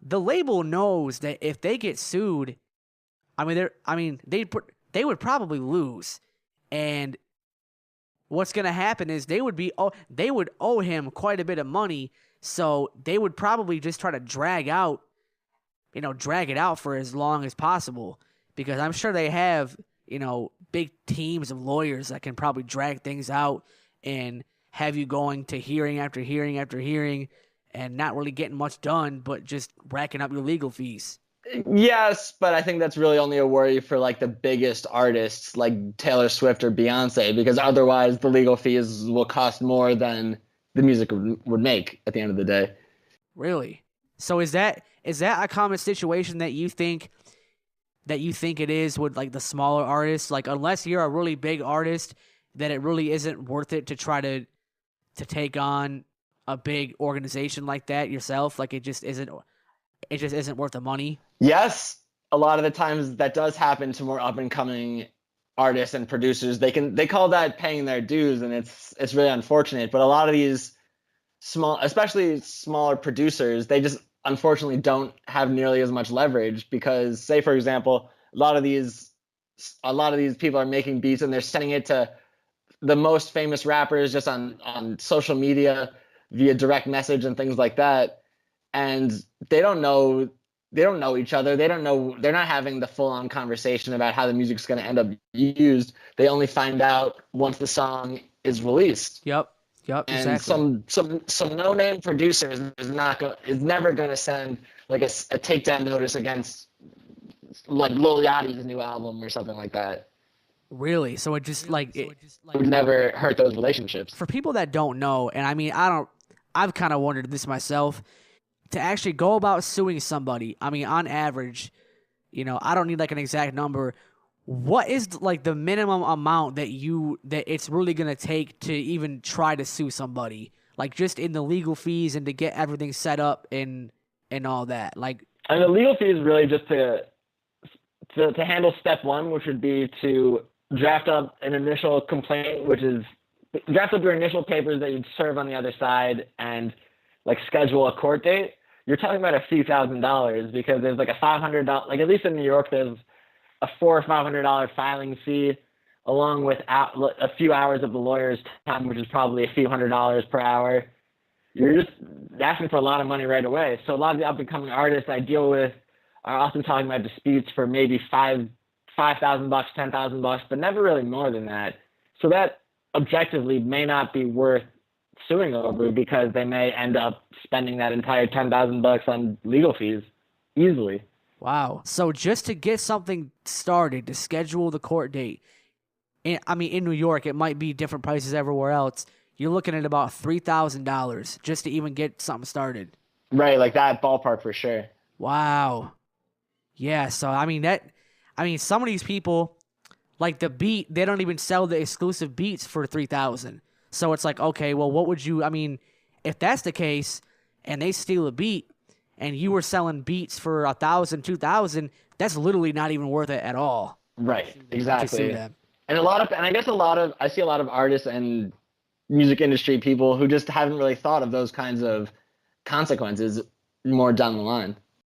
the label knows that if they get sued, they would probably lose. And what's going to happen is they would owe him quite a bit of money, so they would probably just try to drag it out for as long as possible, because I'm sure they have, big teams of lawyers that can probably drag things out and have you going to hearing after hearing after hearing and not really getting much done, but just racking up your legal fees. Yes, but I think that's really only a worry for like the biggest artists like Taylor Swift or Beyonce, because otherwise the legal fees will cost more than the music would make at the end of the day. Really? So is that a common situation that you think it is with like the smaller artists? Like, unless you're a really big artist, that it really isn't worth it to try to take on a big organization like that yourself? Like, it just isn't worth the money? Yes, a lot of the times that does happen to more up and coming artists and producers. They call that paying their dues, and it's really unfortunate. But a lot of these especially smaller producers, they just unfortunately don't have nearly as much leverage, because, say for example, a lot of these people are making beats and they're sending it to the most famous rappers just on social media via direct message and things like that, and they don't know each other. They're not having the full on conversation about how the music's going to end up used. They only find out once the song is released. Yep, and exactly. some no name producer is never going to send like a takedown notice against like Lil Yachty's new album or something like that. Really? So it just it would never hurt those relationships. For people that don't know, and I mean, I've kind of wondered this myself, to actually go about suing somebody, I mean, on average, I don't need like an exact number. What is like the minimum amount that it's really going to take to even try to sue somebody? Like, just in the legal fees and to get everything set up and all that. Like, and the legal fees really just to handle step one, which would be to draft up an initial complaint, which is draft up your initial papers that you'd serve on the other side, and like schedule a court date. You're talking about a few $1,000s, because there's like a $500, like at least in New York, there's a $400 or $500 filing fee, along with a few hours of the lawyer's time, which is probably a few $100s per hour. You're just asking for a lot of money right away. So a lot of the up and coming artists I deal with are often talking about disputes for maybe $5,000, $10,000, but never really more than that. So that objectively may not be worth suing over, because they may end up spending that entire $10,000 on legal fees easily. Wow. So just to get something started, to schedule the court date, in New York, it might be different prices everywhere else. You're looking at about $3,000 just to even get something started. Right, like that ballpark for sure. Wow. Yeah, so some of these people, like the beat, they don't even sell the exclusive beats for $3,000. So it's like, okay, well, what would you, if that's the case and they steal a beat and you were selling beats for $1,000, $2,000, that's literally not even worth it at all. Right, exactly. And I see a lot of artists and music industry people who just haven't really thought of those kinds of consequences more down the line.